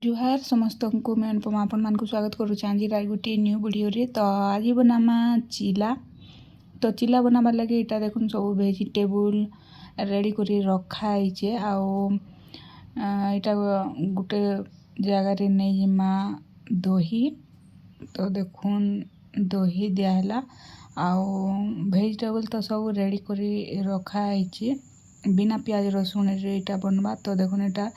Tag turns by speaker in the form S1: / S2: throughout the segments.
S1: जुहार समस्त को मैं अनुपमा आपण मान को स्वागत करुच्छे आज गोटे न्यू वीडियो रे। तो आज बनामा चिला। तो चिला बनाबा लगे इटा देखुन सब वेजिटेबल रेडी करी रखा है। इटा गोटे जगार नहीं जिमा दही। तो देखुन दही दियाला आउ वेजिटेबल तो सब रेडी करी रखा है बिना प्याज रसुण रे इटा बनवा। तो देखुन इटा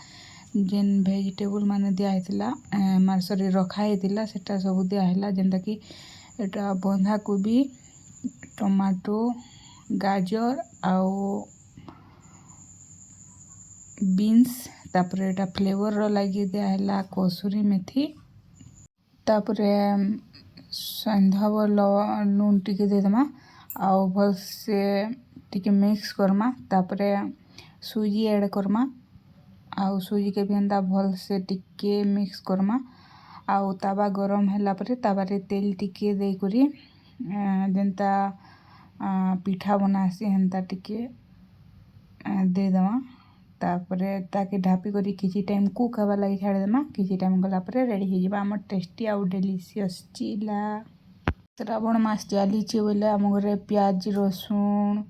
S1: जेन वेजिटेबल माने दिया मार्सरी रखा होता सेटा सब दियाला जेनता कि एटा बंधा कोबी टमाटो गाजर आउ बीन्स तापर एटा फ्लेवर रो लगी दियाला कसूरी मेथी तापरे संधा लून टिके देदमा आउ भल से टिके मिक्स करमा तापरे सूजी ऐड करमा आउ सूजी के भी एंता भल से टिके मिक्स करमा आउ तावा गरम हैला परे तावारे तेल टिके दे करी जेनता पिठा बनासी हेंता टिके दे दमा तापरे ताके ढापी करी किछि टाइम कुक हवा लगी छाड़ देमा। किछि टाइम गला परे रेडी हो जिबा हमर टेस्टी आउ डिलीशियस चिला। श्रावण मास चली बोले आम घरे प्याज रसुण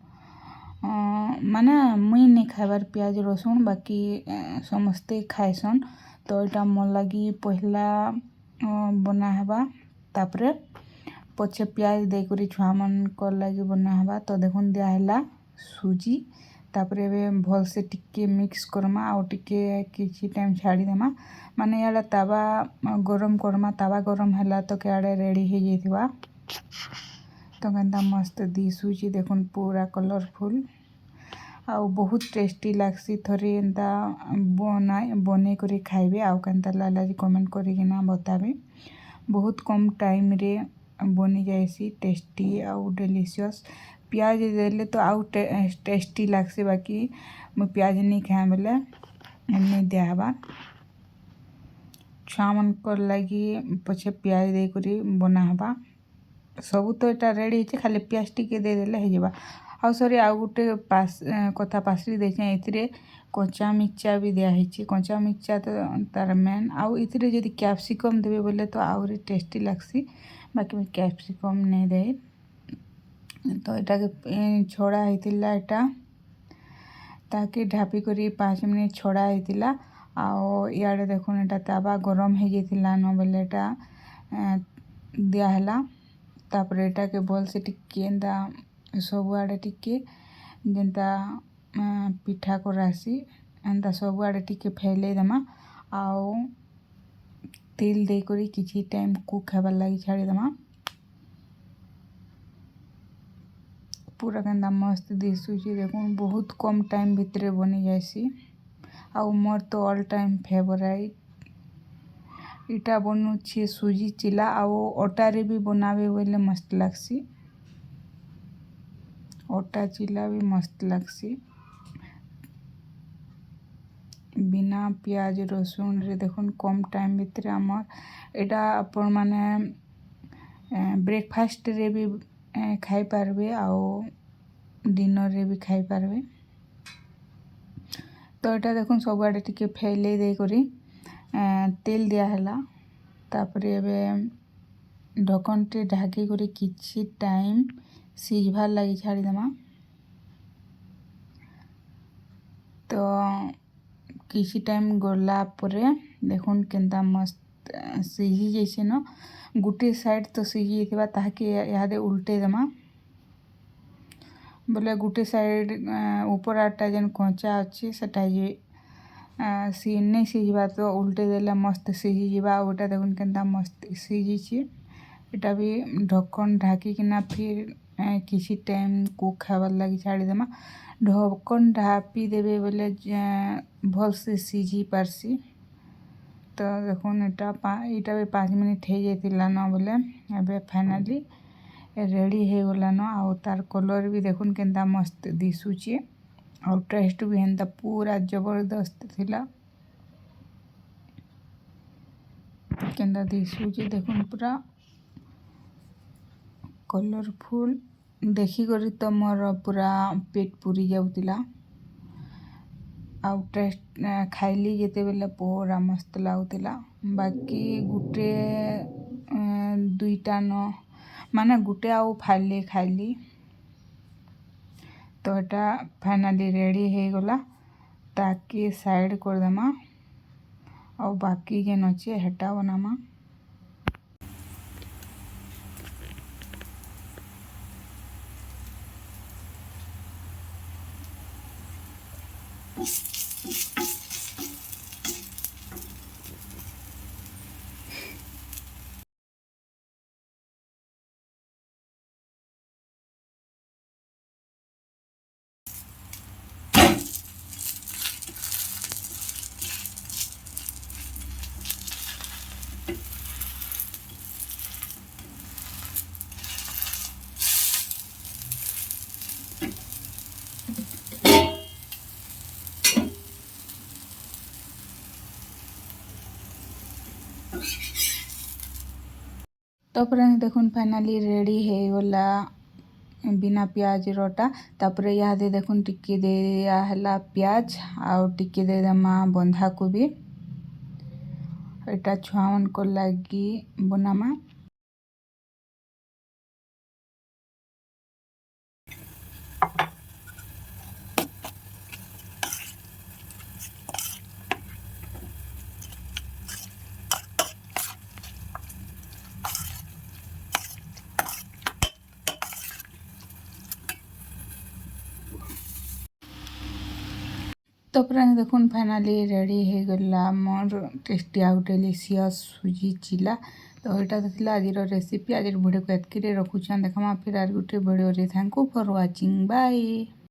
S1: माने मुई नहीं खाइबार प्याज रसुण बाकी समस्ते खाइसन। तो यहाँ मोर लगी पहला बना हवा तापरे पछे प्याज देकरी छुआ मन कर लगी बना हवा। तो देखुन दियाला सूजी तापरे भल से टिके मिक्स करमा आउ टिके किछि टाइम छाड़ी देमा माने याला तावा गरम करमा तावा गरम हैला तो केड़े रेडी हो जाइथिबा। तो केनता मस्त दिसुची देखुन पूरा कलरफुल आउ बहुत टेस्टी लागसी। थोड़ी एंता बने करी खाइबे आउ केनता लागला कमेंट करिकिना बताबे। बहुत कम टाइम रे बनी जाइसी टेस्टी आउ डिलीशियस। प्याज देले तो आउ टेस्टी लागसी बाकी मैं प्याज नहीं खाए बोले नहीं दियाबा छुआ मन कर लगी पछे प्याज दे करी बना हवा सब। तो यहाँ रेडी है खाली प्याज टिके दे देले हो जाबा। आउ सॉरी आउ गोटे कथा पासरी देछे इथिरे कच्चा मिर्चा भी दिया है। कच्चा मिर्चा तो तार मेन आउ इथिरे जदि कैप्सिकम देबे बोले तो आउरी टेस्टी लागसी बाकी मैं कैप्सिकम नहीं दे। तो एटा के छोड़ा होइतिला एटा ताकि ढापी करी 5 मिनट छोड़ा होइतिला आउ इयाडे देखुन एटा तावा गरम हो जाइतिला न बोले एटा दिया हला तापर एटा के बोल से टिके एंता सब आड़े टिके जेनता पिठा करासी एंता सब आड़े टिके फैले देमा आउ तेल दे करी किछि टाइम कुक हबार लगी छाड़ी देमा। पूरा केनता मस्त दिसुची देखुन बहुत कम टाइम भितरे बनी जाइसी आउ मोर तो ऑल टाइम फेवरेट इटा बनुछि सूजी चिला आउ अटा रे भी बनावे बोले मस्त लागसी। अटा चिला भी मस्त लागसी बिना प्याज रसुण रे देखुन कम टाइम भितरे आमर एटा आपण माने ब्रेकफास्ट रे भी खाई पारबे आउ डिनर रे भी खाई पारबे। तो यहाँ देखुन सब आड़े टिके फैले दे करी तेल दिया हला तापरे एबे ढक्कन टे ढाकी करी किछि टाइम सिझबार लगी छाड़ी देमा। तो किछि टाइम गला परे देखुन केनता मस्त सिझी जैसे न गुटे साइड तो सिझी जाइथिबा ताके यादे उल्टे देमा बोले गुटे साइड ऊपर आटा जेन कच्चा अच्छी सेटा जे नहीं सिझबा तो उल्टे देले मस्त सिझी जिबा। ओटा देखुन केनता मस्त सिझी एटा भी ढक्कन ढाकी किना फिर किछि टाइम कुक खाबार लगी छाड़ी देमा। ढक्कन ढापी देबे बोले भल से सिझी पारसी। तो देखुन एटा भी 5 मिनट हो जाइतिला न बोले एबे फाइनली रेडी हो गला न आउ तार कलर भी देखुन केनता मस्त दिसुची और टेस्ट भी हेंता पूरा जबरदस्त थिला केनता दिसुची देखुन पूरा कलरफुल देखी करी तो मोर पूरा पेट पूरी जाउतिला। ଆଉ ଟେଷ୍ଟ ଖାଇଲି ଯେତେବେଲେ ପୁରା ମସ୍ତ ଲାଗୁଥିଲା। ବାକି ଗୁଟେ ଦୁଇଟା ମାନେ ଗୁଟେ ଆଉ ଫାଲି ଖାଇଲି। ତ ଏଟା ଫାଇନାଲି ରେଡ଼ି ହେଇଗଲା। ତାକି ସାଇଡ଼୍ କରିଦେମା ଆଉ ବାକି ଯେନ୍ ଅଛେ ହେଟା ବନାମା। ତାପରେ ଦେଖୁନ୍ ଫାଇନାଲି ରେଡ଼ି ହେଇଗଲା ବିନା ପିଆଜରଟା। ତାପରେ ଇହାଦେ ଦେଖୁନ୍ ଟିକେ ଦିଆ ହେଲା ପିଆଜ ଆଉ ଟିକେ ଦେଇଦେମା ବନ୍ଧାକୋବି। ଏଟା ଛୁଆମାନଙ୍କର ଲାଗି ବନାମା। ତାପରେ ଦେଖୁନ୍ ଫାଇନାଲି ରେଡ଼ି ହେଇଗଲା ମୋର ଟେଷ୍ଟି ଆଉ ଡେଲିସିୟସ୍ ସୁଜି ଚିଲା। ତ ଏଇଟା ତ ଥିଲା ଆଜିର ରେସିପି। ଆଜିର ଭିଡ଼ିଓକୁ ଏତ୍କିରେ ରଖୁଛନ୍। ଦେଖମା ଫିର୍ ଆର୍ ଗୁଟେ ଭିଡ଼ିଓରେ। Thank you for watching. Bye.